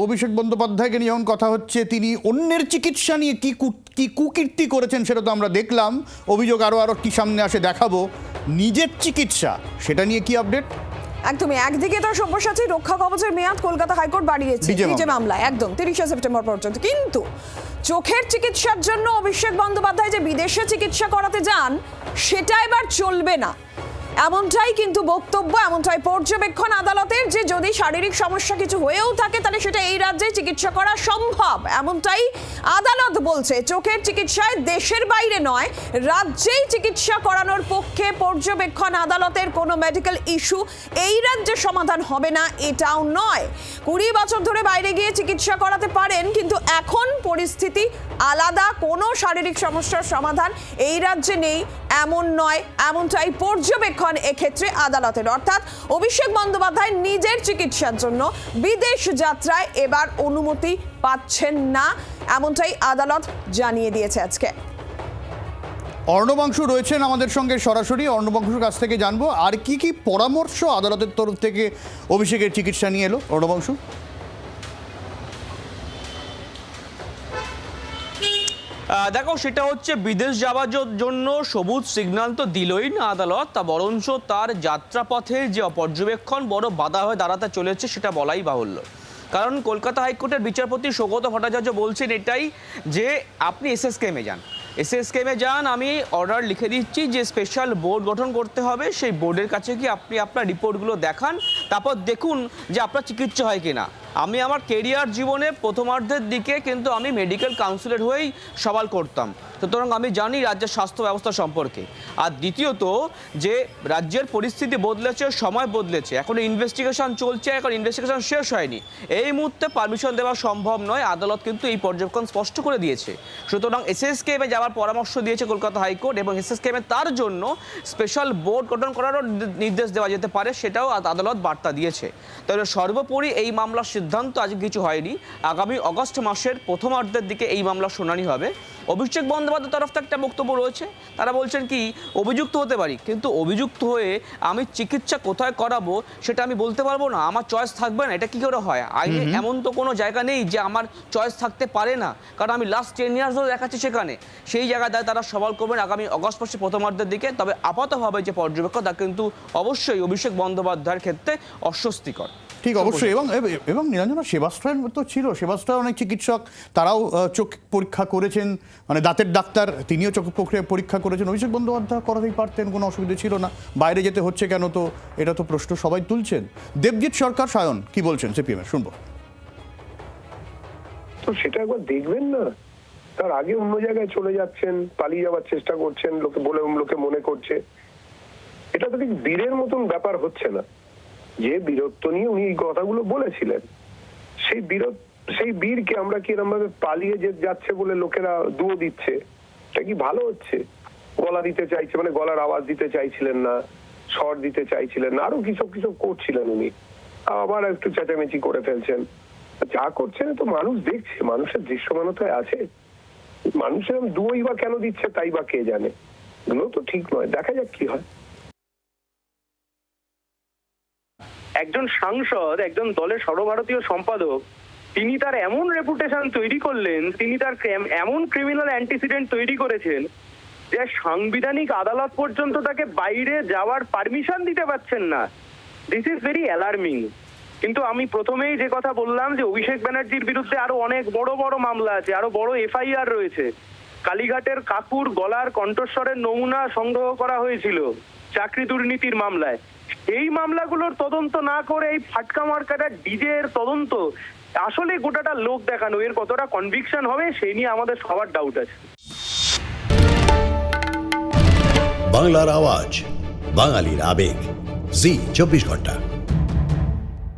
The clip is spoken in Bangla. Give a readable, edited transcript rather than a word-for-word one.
অভিষেক বন্দ্যোপাধ্যায়কে নিয়ে যখন কথা হচ্ছে, তিনি অন্যের চিকিৎসা নিয়ে কি কুকীর্তি করেছেন সেটা তো আমরা দেখলাম। অভিযোগ আরো কি সামনে আসে দেখাবো। নিজের চিকিৎসা, সেটা নিয়ে কি আপডেট? একদমই, একদিকে তো সব্যসাচী রক্ষা কবচের মেয়াদ কলকাতা হাইকোর্ট বাড়িয়েছে ডিজে মামলায় একদম 30শে সেপ্টেম্বর পর্যন্ত, কিন্তু চোখের চিকিৎসার জন্য অভিষেক বন্দ্যোপাধ্যায় যে বিদেশে চিকিৎসা করাতে যান সেটা এবার চলবে না, এমনটাই কিন্তু বক্তব্য, এমনটাই পর্যবেক্ষণ আদালতের, যে যদি শারীরিক সমস্যা কিছু হয়েও থাকে তাহলে সেটা এই রাজ্যে চিকিৎসা করা সম্ভব, এমনটাই আদালত বলছে। চোখের চিকিৎসায় দেশের বাইরে নয়, রাজ্যেই চিকিৎসা করানোর পক্ষে পর্যবেক্ষণ আদালতের। কোনো মেডিকেল ইস্যু এই রাজ্যে সমাধান হবে না এটাও নয়। 20 বছর ধরে বাইরে গিয়ে চিকিৎসা করাতে পারেন, কিন্তু এখন পরিস্থিতি আলাদা, কোনো শারীরিক সমস্যার সমাধান এই রাজ্যে নেই এমন নয়, এমনটাই পর্যবেক্ষণ এক্ষেত্রে আদালতের। অর্থাৎ অভিষেক বন্দ্যোপাধ্যায় নিজের চিকিৎসার জন্য বিদেশ যাত্রায় এবার অনুমতি পাচ্ছেন না, এমনটাই আদালত জানিয়ে দিয়েছে আজকে। অর্ণবাংশু রয়েছেন আমাদের সঙ্গে সরাসরি, অর্ণবাংশুর কাছ থেকে জানবো আর কি পরামর্শ আদালতের তরফ থেকে অভিষেকের চিকিৎসা নিয়ে এলো। অর্ণবাংশু, দেখো, সেটা হচ্ছে বিদেশ যাওয়ার জন্য সবুজ সিগন্যাল তো দিলই না আদালত, তা বরঞ্চ তার যাত্রাপথে যে পর্যবেক্ষণ বড় বাধা হয়ে দাঁড়াতে চলেছে সেটা বলাই বাহুল্য। কারণ কলকাতা হাইকোর্টের বিচারপতি সৌগত ভট্টাচার্য বলছেন এটাই, যে আপনি এসএসকেএমে যান, এসএসকেএমে যান, আমি অর্ডার লিখে দিচ্ছি যে স্পেশাল বোর্ড গঠন করতে হবে, সেই বোর্ডের কাছে কি আপনি আপনার রিপোর্টগুলো দেখান, তারপর দেখুন যে আপনার চিকিৎসা হয় কিনা। আমি আমার কেরিয়ার জীবনে প্রথমার্ধের দিকে কিন্তু আমি মেডিকেল কাউন্সিলর হয়েই সওয়াল করতাম, সুতরাং আমি জানি রাজ্যের স্বাস্থ্য ব্যবস্থা সম্পর্কে। আর দ্বিতীয়ত, যে রাজ্যের পরিস্থিতি বদলেছে, সময় বদলেছে, এখন ইনভেস্টিগেশন চলছে, এখন ইনভেস্টিগেশন শেষ হয়নি, এই মুহূর্তে পারমিশন দেওয়া সম্ভব নয়। আদালত কিন্তু এই পর্যবেক্ষণ স্পষ্ট করে দিয়েছে। সুতরাং এসএসকেএমে যাওয়ার পরামর্শ দিয়েছে কলকাতা হাইকোর্ট, এবং এসএসকেএমে তার জন্য স্পেশাল বোর্ড গঠন করারও নির্দেশ দেওয়া যেতে পারে, সেটাও আদালত বার্তা দিয়েছে। তবে সর্বোপরি এই মামলার সিদ্ধান্ত আজকে কিছু হয়নি, আগামী অগস্ট মাসের প্রথমার্ধের দিকে এই মামলার শুনানি হবে। অভিষেক বন্দ্যোপাধ্যায়ের তরফ থেকে একটা বক্তব্য রয়েছে, তারা বলছেন কি, অভিযুক্ত হতে পারি, কিন্তু অভিযুক্ত হয়ে আমি চিকিৎসা কোথায় করাবো সেটা আমি বলতে পারবো না, আমার চয়েস থাকবে না। এটা কি করে হয়? আইনে এমন তো কোনো জায়গা নেই যে আমার চয়েস থাকতে পারে না, কারণ আমি লাস্ট 10 ইয়ার্স ধরে দেখাচ্ছি সেখানে। সেই জায়গায় তারা সওয়াল করবেন আগামী অগস্ট মাসের প্রথমার্ধের দিকে। তবে আপাতভাবে যে পর্যবেক্ষণ তা কিন্তু অবশ্যই অভিষেক বন্দ্যোপাধ্যায়ের ক্ষেত্রে অস্বস্তিকর। ঠিক, অবশ্যই। এবং নিরঞ্জনা, সেবাশ্রয় তো ছিল, সেবাশ্রয় অনেক চিকিৎসক তারাও চোখ পরীক্ষা করেছেন, মানে দাঁতের ডাক্তার, তিনিও চোখ পরীক্ষা করেছেন। অভিষেক বন্দ্যোপাধ্যায় করাতেই পারতেন, কোনো অসুবিধা ছিল না, বাইরে যেতে হচ্ছে কেন? তো এটা তো প্রশ্ন সবাই তুলছেন। দেবজিৎ সরকার সায়ন কি বলছেন সিপিএম এর, শুনবো। তো সেটা একবার দেখবেন না, তার আগে অন্য জায়গায় চলে যাচ্ছেন, পালিয়ে যাওয়ার চেষ্টা করছেন, লোকে মনে করছে। এটা তো ঠিক বীরের মতন ব্যাপার হচ্ছে না। যে বীরত্ব নিয়ে উনি এই কথাগুলো বলেছিলেন, সেই বীরকে আমরা কি এরকম ভাবে পালিয়ে যাচ্ছে বলে লোকেরা দুয়ো দিচ্ছে, এটা কি ভালো হচ্ছে? গলা দিতে চাইছে, মানে গলার আওয়াজ দিতে চাইছিলেন না, স্বর দিতে চাইছিলেন না, আরো কিছু করছিলেন উনি, আবার একটু চেঁচামেচি করে ফেলছেন। যা করছেন তো মানুষ দেখছে, মানুষের দৃশ্যমানতায় আছে। মানুষের দুই বা কেন দিচ্ছে তাই বা কে জানে, এগুলো তো ঠিক নয়। দেখা যাক কি হয়। একজন সাংসদ, একজন দলের সর্বভারতীয় সম্পাদক, তিনি তার এমন রেপুটেশন তৈরি করলেন, তিনি তার এমন ক্রিমিনাল অ্যান্টিসিডেন্ট তৈরি করেছেন যে সাংবিধানিক আদালত পর্যন্ত তাকে বাইরে যাওয়ার পারমিশন দিতে পারছেন না। This is very alarming. কিন্তু আমি প্রথমেই যে কথা বললাম যে অভিষেক ব্যানার্জির বিরুদ্ধে আরো অনেক বড় বড় মামলা আছে, আরো বড় এফআইআর রয়েছে। কালীঘাটের কাকুর গলার কণ্ঠস্বরের নমুনা সংগ্রহ করা হয়েছিল চাকরি দুর্নীতির মামলায়। এই মামলাগুলোর তদন্ত না করে এই ফাটকা মার্কাটা ডিজে এর তদন্ত, আসলে গোটাটা লোক দেখানো, এর কতটা কনভিকশন হবে সেই নিয়ে আমাদের সবার ডাউট আছে। বাংলার আওয়াজ, বাঙালির আবেগ, জি 24 ঘন্টা।